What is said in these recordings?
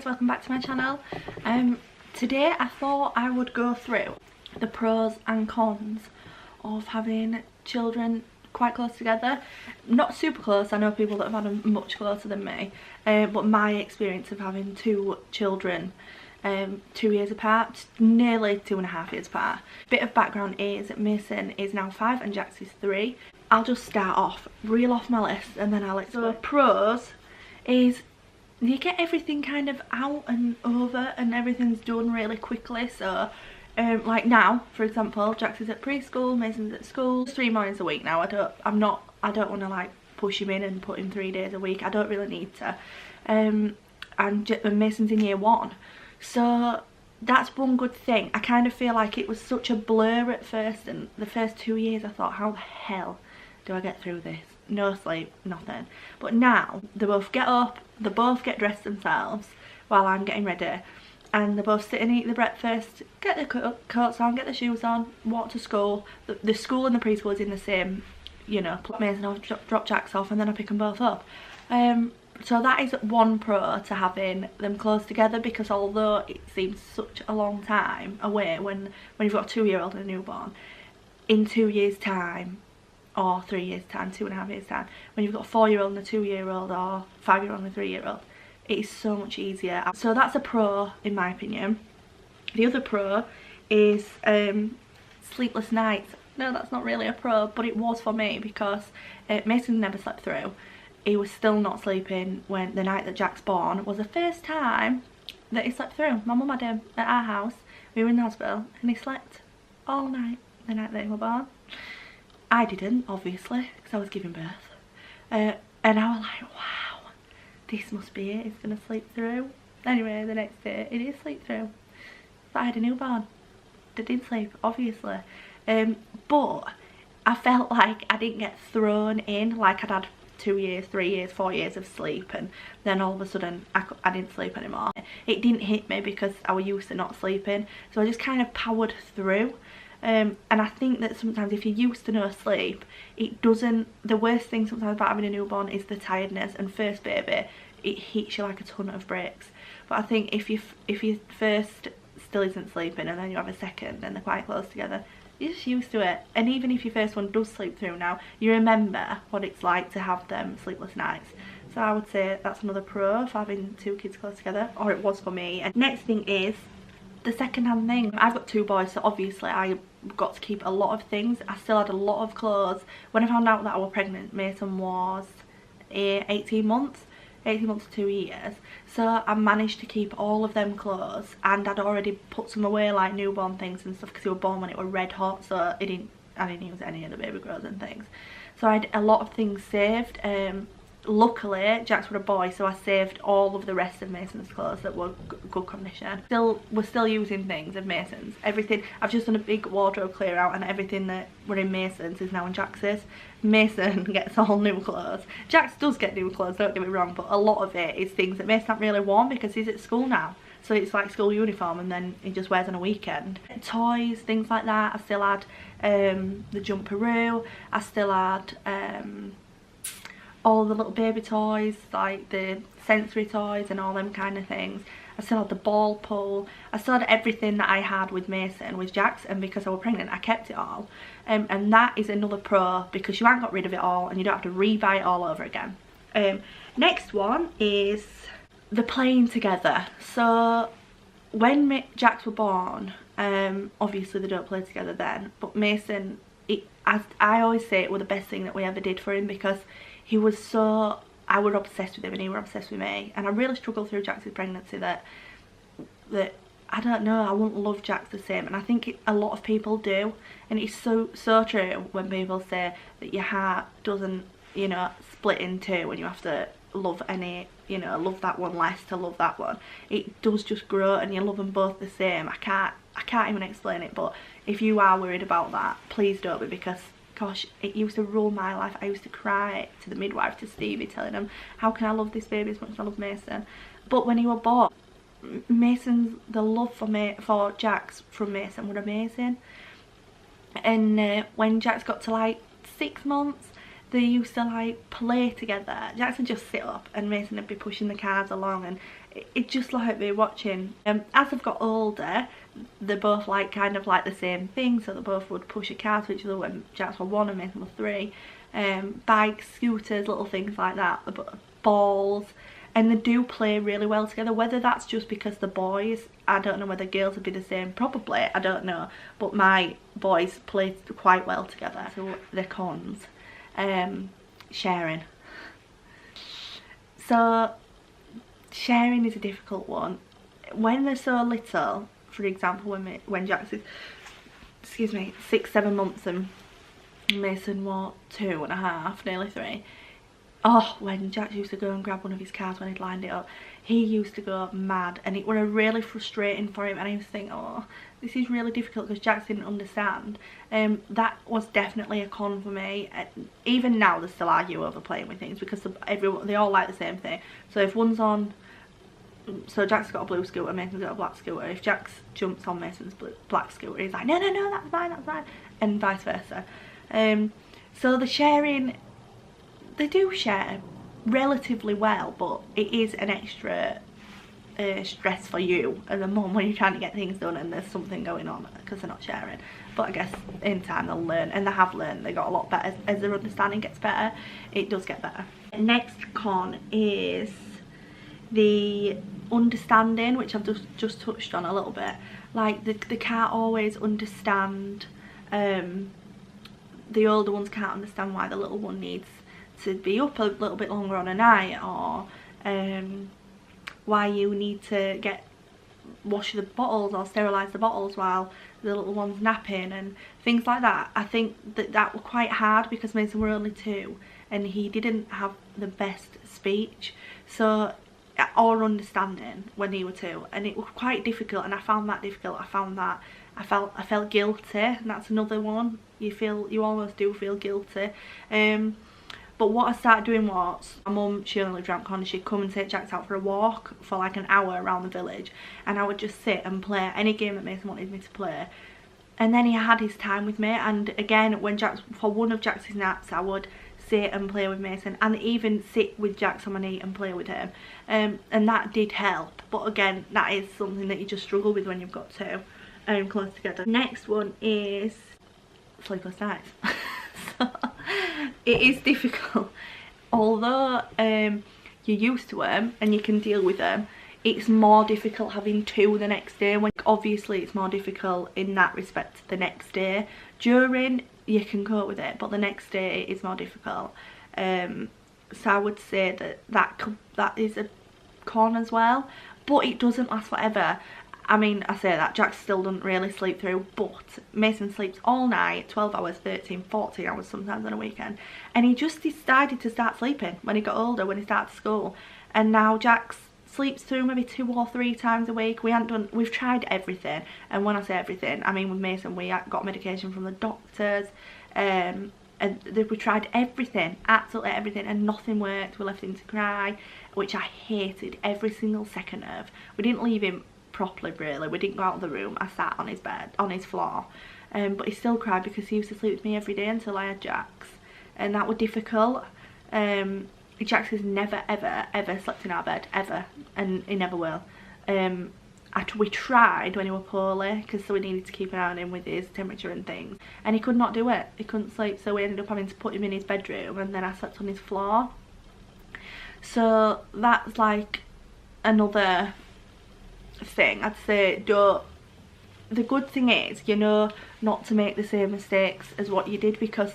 welcome back to my channel. Today I thought I would go through the pros and cons of having children quite close together. Not super close, I know people that have had them much closer than me, but my experience of having two children 2 years apart, nearly 2.5 years apart. Bit of background is that Mason is now 5 and Jax is 3. I'll just start off, reel off my list, and then I'll explain. So pros is you get everything kind of out and over and everything's done really quickly. So like now, for example, Jax is at preschool, Mason's at school 3 mornings a week now. I don't want to like push him in and put him 3 days a week. I don't really need to. And Mason's in year 1, so that's one good thing. I kind of feel like it was such a blur at first, and the first 2 years I thought, how the hell do I get through this? No sleep, nothing. But now they both get up, they both get dressed themselves while I'm getting ready, and they both sit and eat the breakfast, get their coats on, get their shoes on, walk to school. The school and the preschool is in the same, you know, Mason off, drop Jax off, and then I pick them both up. So that is one pro to having them close together, because although it seems such a long time away when you've got a 2-year-old and a newborn, in 2 years time or 3 years time, 2.5 years time, when you've got a 4-year-old and a 2-year-old or 5-year-old and a 3-year-old, it is so much easier. So that's a pro in my opinion. The other pro is sleepless nights. No, that's not really a pro, but it was for me, because Mason never slept through. He was still not sleeping when the night that Jack's born was the first time that he slept through. My mum had him at our house, we were in the hospital, and he slept all night the night that he was born. I didn't, obviously, because I was giving birth. And I was like, wow, this must be it, he's going to sleep through. Anyway, the next day, he did sleep through. But I had a newborn that didn't sleep, obviously. But I felt like I didn't get thrown in, like I'd had 2 years, 3 years, 4 years of sleep, and then all of a sudden I didn't sleep anymore. It didn't hit me because I was used to not sleeping, so I just kind of powered through. And I think that sometimes if you're used to no sleep, it doesn't, the worst thing sometimes about having a newborn is the tiredness, and first baby, it hits you like a ton of bricks. But I think if you first still isn't sleeping and then you have a second and they're quite close together, you're just used to it. And even if your first one does sleep through now, you remember what it's like to have them sleepless nights. So I would say that's another pro for having 2 kids close together, or it was for me. And next thing is the second-hand thing. I've got 2 boys, so obviously I got to keep a lot of things. I still had a lot of clothes. When I found out that I was pregnant, Mason was 18 months to 2 years, so I managed to keep all of them clothes, and I'd already put some away, like newborn things and stuff, because he was born when it was red hot, so I didn't use any of the baby clothes and things. So I had a lot of things saved. Luckily Jax was a boy, so I saved all of the rest of Mason's clothes that were good condition. We're still using things of Mason's. Everything, I've just done a big wardrobe clear out, and everything that were in Mason's is now in Jax's. Mason gets all new clothes. Jax does get new clothes, don't get me wrong, but a lot of it is things that Mason hasn't really worn because he's at school now. So it's like school uniform, and then he just wears on a weekend. Toys, things like that. I still had the jumperoo. I still had all the little baby toys, like the sensory toys and all them kind of things. I still had the ball pool. I still had everything that I had with Mason with Jax, and because I was pregnant I kept it all. And that is another pro, because you haven't got rid of it all and you don't have to re-buy it all over again. Next one is the playing together. So when Jax was born, obviously they don't play together then, but Mason, as I always say, it was the best thing that we ever did for him, because he was so, I was obsessed with him and he was obsessed with me. And I really struggled through Jax's pregnancy that I don't know, I wouldn't love Jax the same. And I think a lot of people do, and it's so true when people say that your heart doesn't, you know, split in two and you have to love any, you know, love that one less to love that one. It does just grow, and you love them both the same. I can't even explain it, but if you are worried about that, please don't be, because gosh, it used to rule my life. I used to cry to the midwife, to Stevie, telling him, how can I love this baby as much as I love Mason? But when he was born, the love for Jax from Mason was amazing. And when Jax got to like 6 months, they used to like play together. Jackson just sit up and Mason would be pushing the cars along, and it just like me watching. As I've got older, they both like kind of like the same thing, so they both would push a car to each other when Jackson was 1 and Mason was 3. Bikes, scooters, little things like that, balls, and they do play really well together. Whether that's just because the boys, I don't know whether girls would be the same, probably, I don't know, but my boys play quite well together. So the cons. Sharing. So sharing is a difficult one. When they're so little, for example, when Jax is, excuse me, 6-7 months and Mason was 2.5, nearly 3. Oh, when Jax used to go and grab one of his cars when he'd lined it up, he used to go mad, and it was really frustrating for him, and I used to think, oh, this is really difficult because Jax didn't understand. That was definitely a con for me. Even now they still argue over playing with things because they all like the same thing. So if one's on, so Jack's got a blue scooter, Mason's got a black scooter. If Jax jumps on Mason's black scooter, he's like, no, no, no, that's mine, and vice versa. So the sharing, they do share relatively well, but it is an extra stress for you as a mum when you're trying to get things done and there's something going on because they're not sharing. But I guess in time they'll learn, and they have learned. They got a lot better as their understanding gets better. It does get better. Next con is the understanding, which I've just touched on a little bit. Like they can't always understand, the older ones can't understand why the little one needs to be up a little bit longer on a night, or why you need to wash the bottles or sterilise the bottles while the little one's napping and things like that. I think that was quite hard because Mason were only 2 and he didn't have the best speech, so or understanding when he was 2, and it was quite difficult, and I found that difficult. I felt guilty, and that's another one. You almost do feel guilty. But what I started doing was, my mum, she only lived around the corner, she'd come and take Jax out for a walk for like an hour around the village, and I would just sit and play any game that Mason wanted me to play. And then he had his time with me, and again, when for one of Jax's naps, I would sit and play with Mason, and even sit with Jax on my knee and play with him. And that did help, but again, that is something that you just struggle with when you've got 2 close together. Next one is sleepless nights. So, it is difficult. Although you're used to them and you can deal with them, it's more difficult having 2 the next day. When obviously it's more difficult in that respect the next day. During, you can cope with it, but the next day it is more difficult. So I would say that is a con as well, but it doesn't last forever. I mean, I say that, Jax still doesn't really sleep through, but Mason sleeps all night, 12 hours, 13, 14 hours sometimes on a weekend. And he just decided to start sleeping when he got older, when he started school. And now Jax sleeps through maybe 2 or 3 times a week. We've tried everything. And when I say everything, I mean with Mason, we got medication from the doctors. And we tried everything, absolutely everything, and nothing worked. We left him to cry, which I hated every single second of. We didn't leave him properly, really. We didn't go out of the room. I sat on his bed, on his floor, but he still cried because he used to sleep with me every day until I had Jax, and that was difficult. Jax has never ever slept in our bed, ever, and he never will. We tried when he was poorly, because so we needed to keep an eye on him with his temperature and things, and he could not do it. He couldn't sleep, so we ended up having to put him in his bedroom, and then I slept on his floor. So that's like another thing. I'd say the good thing is, you know, not to make the same mistakes as what you did, because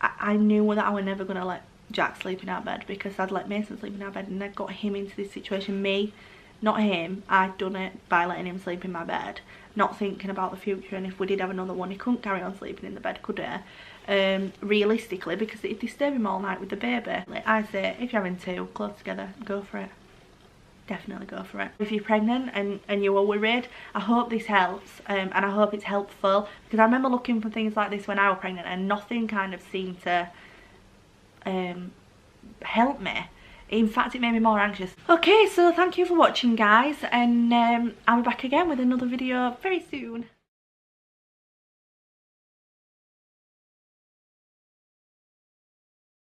I knew that I was never going to let Jack sleep in our bed, because I'd let Mason sleep in our bed and I got him into this situation. Me, not him. I'd done it by letting him sleep in my bed, not thinking about the future, and if we did have another one, he couldn't carry on sleeping in the bed, could he? Realistically, because it'd disturb him all night with the baby. I say, if you're having 2 close together, go for it. Definitely go for it. If you're pregnant and you are worried, I hope this helps, and I hope it's helpful, because I remember looking for things like this when I was pregnant and nothing kind of seemed to help me. In fact, it made me more anxious. Okay, so thank you for watching, guys, and I'll be back again with another video very soon.